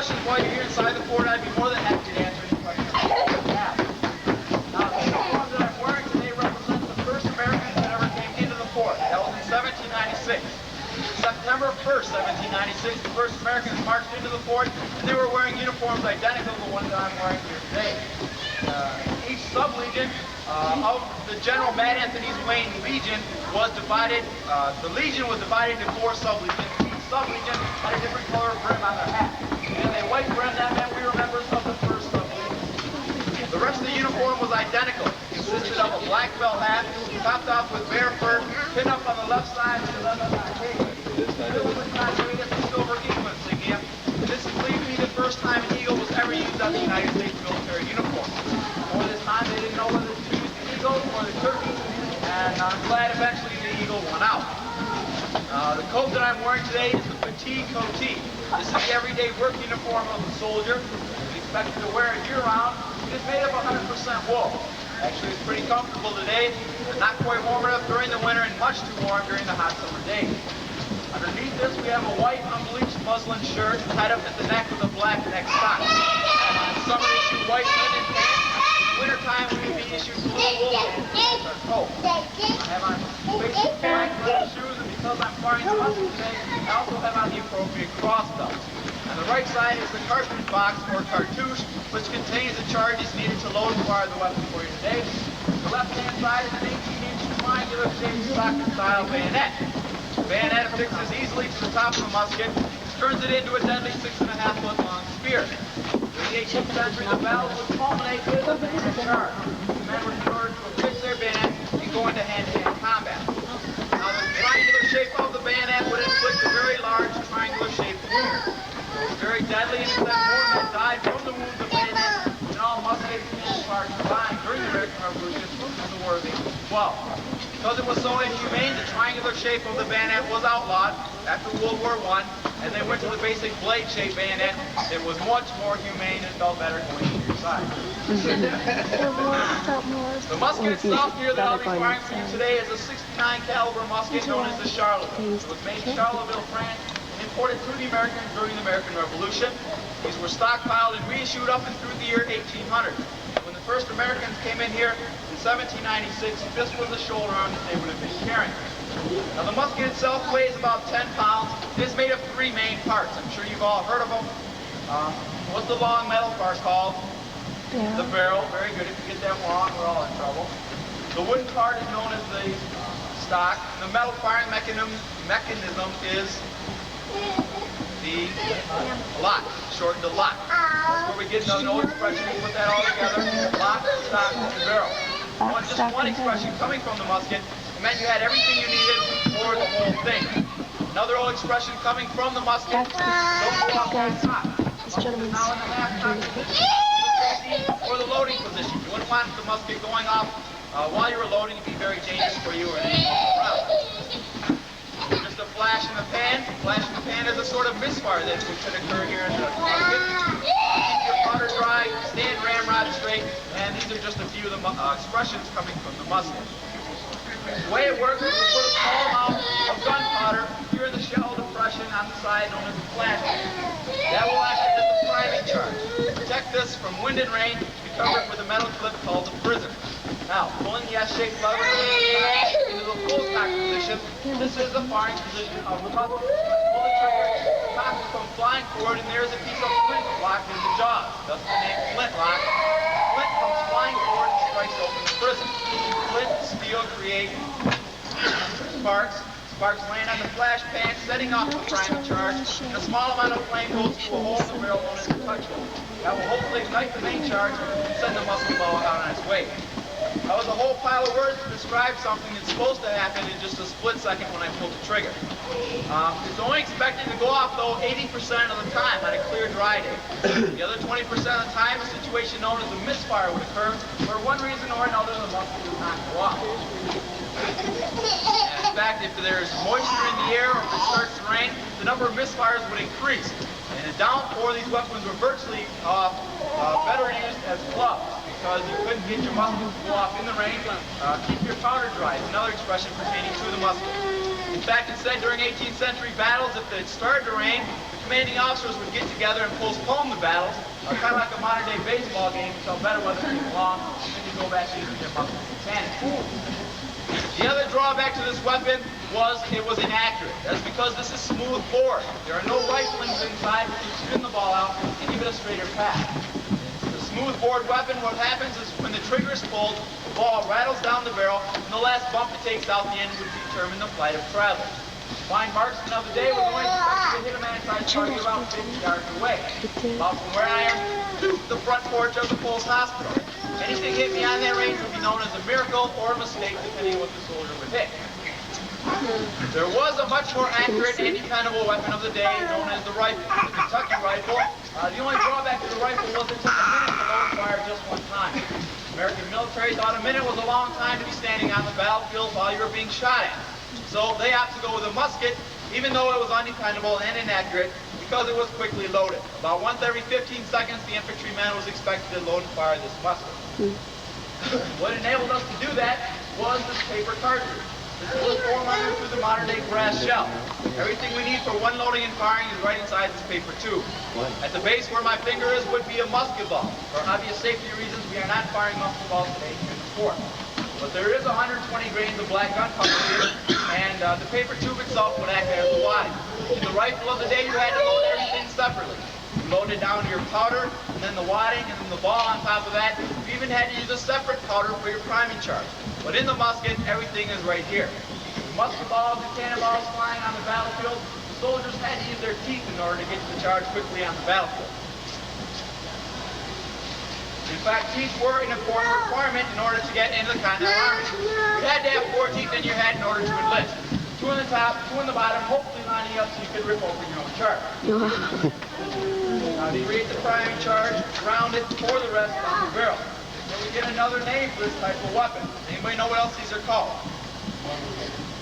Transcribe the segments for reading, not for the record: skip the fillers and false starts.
questions while you're here inside the fort, I'd be more than happy to answer any questions you have. Now, the uniform that I'm wearing today represents the first Americans that ever came into the fort. That was in 1796. September 1st, 1796, the first Americans marched into the fort, and they were wearing uniforms identical to the one that I'm wearing here today. Each sub-legion of the General Mad Anthony's Wayne Legion was divided, the legion was divided into 4 sub-legions. Each sub-legion had a different color brim on their hat. And a white brim, that meant we were members of the first sub-legion. The rest of the uniform was identical. It consisted of a black felt hat, topped off with bear fur, pinned up on the left side with the left side. This was graduated as a silver eagle insignia. This is believed to be the first time an eagle was ever used on the United States military uniform. Before this time, they didn't know whether to use the eagle or the turkey, and I'm glad eventually the eagle won out. The coat that I'm wearing today is the fatigue coatee. This is the everyday work uniform of a soldier. He's expected to wear it year-round. It is made of 100% wool. Actually, it's pretty comfortable today, but not quite warm enough during the winter and much too warm during the hot summer days. Underneath this, we have a white unbleached muslin shirt tied up at the neck with a black neck sock. Summer issue white linen pants. In wintertime, we would be issued blue wool pants. That's our coat. I have on basic black leather shoes, and because I'm firing the musket today, I also have on the appropriate cross belt. On the right side is the cartridge box or cartouche, which contains the charges needed to load and fire the weapon for you today. The left-hand side is an 18-inch triangular shaped socket-style bayonet. The bayonet affixes easily to the top of the musket, turns it into a deadly 6.5-foot long spear. During the 18th century, the battles would culminate with a bayonet charge. The men were ordered to affix their bayonet and go into hand-to-hand combat. Now, the triangular shape of the bayonet would inflict a very large triangular-shaped wound. It was very deadly, and it said more men died from the wounds of bayonet than all muskets and parts combined during the American Revolution in the War of 1812. Because it was so inhumane, the triangular shape of the bayonet was outlawed after World War I, and they went to the basic blade-shaped bayonet. It was much more humane and felt better going to your side. The musket itself here that I'll be firing for you today is a 69 caliber musket known as the Charleville. It was made in Charleville, France, and imported to the Americans during the American Revolution. These were stockpiled and reissued up and through the year 1800. When the first Americans came in here, 1796, this was the shoulder arm that they would have been carrying. Now the musket itself weighs about 10 pounds. It is made of 3 main parts. I'm sure you've all heard of them. What's the long metal part called? Yeah. The barrel. Very good. If you get that wrong, we're all in trouble. The wooden part is known as the stock. The metal firing mechanism is the lock, shortened to lock. That's where we get the old expression. We put that all together. Lock, stock, and barrel. Just one expression coming from the musket, it meant you had everything you needed for the whole thing. Another old expression coming from the musket, don't go off that top. Now in the half-cock position, or the loading position. You wouldn't want the musket going off while you were loading. It'd be very dangerous for you or anything around. Just a flash in the pan. Flash in the pan is a sort of misfire that could occur here in the musket. Keep your powder dry, stand ramrod straight, and these are just a few of the expressions coming from the musket. The way it works is we put a small amount of gunpowder here in the shell depression on the side known as the flash pan. That will act as the priming charge. Protect this from wind and rain, we cover it with a metal clip called the prism. Now, pulling the S-shaped lever into the full cock position, this is the firing position of the musket. Pull the trigger, the cock will come flying forward, and there's a piece of flint locked in the jaws. Thus the name flint lock. Flint comes flying forward and strikes open the prism. Flint and steel create sparks. Sparks land on the flash pan, setting off the priming charge, and a small amount of flame goes through a hole in the barrel known as the touch hole. That will hopefully ignite the main charge and send the musket ball out on its way. That was a whole pile of words to describe something that's supposed to happen in just a split second when I pull the trigger. It's only expected to go off, though, 80% of the time on a clear, dry day. The other 20% of the time, a situation known as a misfire would occur, for one reason or another, the musket would not go off. And in fact, if there's moisture in the air or if it starts to rain, the number of misfires would increase. And the downpour, these weapons were virtually better used as gloves, because you couldn't get your musket to go off in the rain. Keep your powder dry is another expression pertaining to the musket. In fact, it said during 18th century battles, if it started to rain, the commanding officers would get together and postpone the battles, kind of like a modern-day baseball game until better weather came along, and then you go back to using their muskets and cannons. The other drawback to this weapon was it was inaccurate. That's because this is smooth bore. There are no riflings inside which can spin the ball out and give it a straighter path. The smooth bored weapon, what happens is when the trigger is pulled, the ball rattles down the barrel, and the last bump it takes out the end would determine the flight of travelers. Fine marksman of the day was only expected to hit a man-sized target about 50 yards away. About from where I am to the front porch of the Pulse Hospital. Anything hit me on that range would be known as a miracle or a mistake, depending on what the soldier would hit. There was a much more accurate and dependable weapon of the day known as the rifle, the Kentucky rifle. The only drawback to the rifle was it took a minute to load fire just one time. The American military thought a minute was a long time to be standing on the battlefield while you were being shot at. So they opted to go with a musket, even though it was undependable and inaccurate, because it was quickly loaded. About once every 15 seconds, the infantryman was expected to load and fire this musket. What enabled us to do that was this paper cartridge. This was formed through the modern-day brass shell. Everything we need for one loading and firing is right inside this paper tube. At the base where my finger is would be a musket ball. For obvious safety reasons, we are not firing musket balls today here in the fort. But there is 120 grains of black gunpowder here, and the paper tube itself would act as the body. In the rifle of the day, you had to load everything separately. You loaded down your powder, and then the wadding, and then the ball on top of that. You even had to use a separate powder for your priming charge. But in the musket, everything is right here. With musket balls and cannonballs flying on the battlefield, the soldiers had to use their teeth in order to get to the charge quickly on the battlefield. In fact, teeth were an important requirement in order to get into the Continental Army. You had to have 4 teeth in your head in order to enlist. 2 on the top, 2 on the bottom, hopefully lining up so you could rip open your own charge. Now to create the priming charge, round it, pour the rest on the barrel. Then we get another name for this type of weapon. Anybody know what else these are called?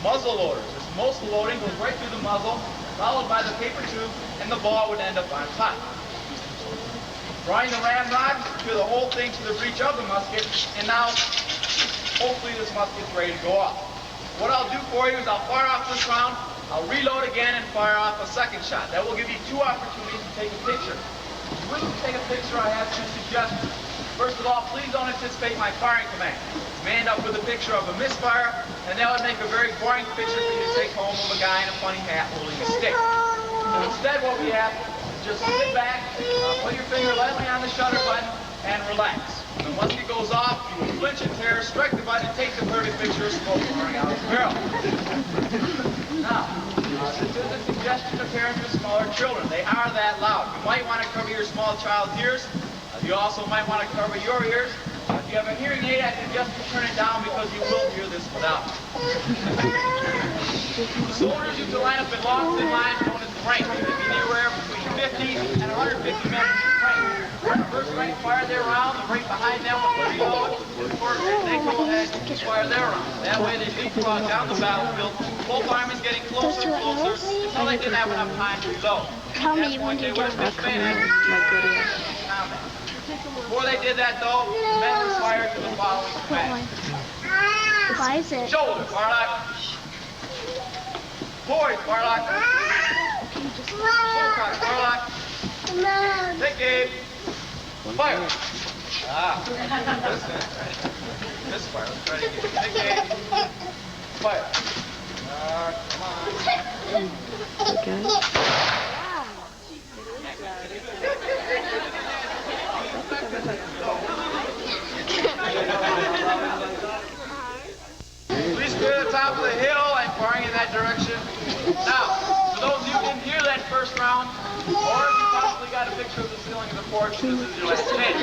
Muzzle loaders. This muzzle loading goes right through the muzzle, followed by the paper tube, and the ball would end up on top. Drawing the ramrod, secure the whole thing to the breech of the musket, and now, hopefully this musket's ready to go off. What I'll do for you is I'll fire off this round, I'll reload again and fire off a second shot. That will give you 2 opportunities to take a picture. If you wish to take a picture, I have 2 suggestions. First of all, please don't anticipate my firing command. You may end up with a picture of a misfire, and that would make a very boring picture for you to take home of a guy in a funny hat holding a stick. So instead what we have, just sit back, put your finger lightly on the shutter button, and relax. When the musket goes off, you will flinch and tear, strike the button, and take the perfect picture of smoke pouring out of the barrel. Now, this is a suggestion to parents with smaller children. They are that loud. You might want to cover your small child's ears. You also might want to cover your ears. If you have a hearing aid, I suggest you turn it down because you will hear this without. The soldiers used to line up in long, thin lines known as the rank. They'd be anywhere between 50 and 150 men in each rank. When the first rank fired their round, the rank behind them would reload. They go ahead and fire their round. That way they leapfrog down the battlefield. Both armies getting closer and closer until they didn't have enough time to reload. Tell me when you get back home, my goodie. Before they did that, though, the men were fired to the following command. Why is it? Shoulder, Barlock. Poise, Barlock. Full cock, Barlock. Take aim. Fire. This fire. Let's try to get it. Take aim. Fire. Come on. Okay. Please clear the top of the hill. I'm firing in that direction. Now, for those of you who didn't hear that first round, or if you possibly got a picture of the ceiling of the porch, this is your last chance.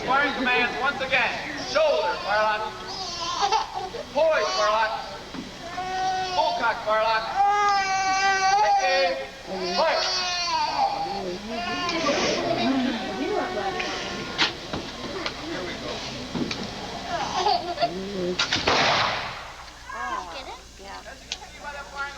Firing commands once again. Shoulder, Barlock. Poise, Barlock. Full cock, Barlock. Take aim. Fire. Get it? Yeah. As you can see by that firing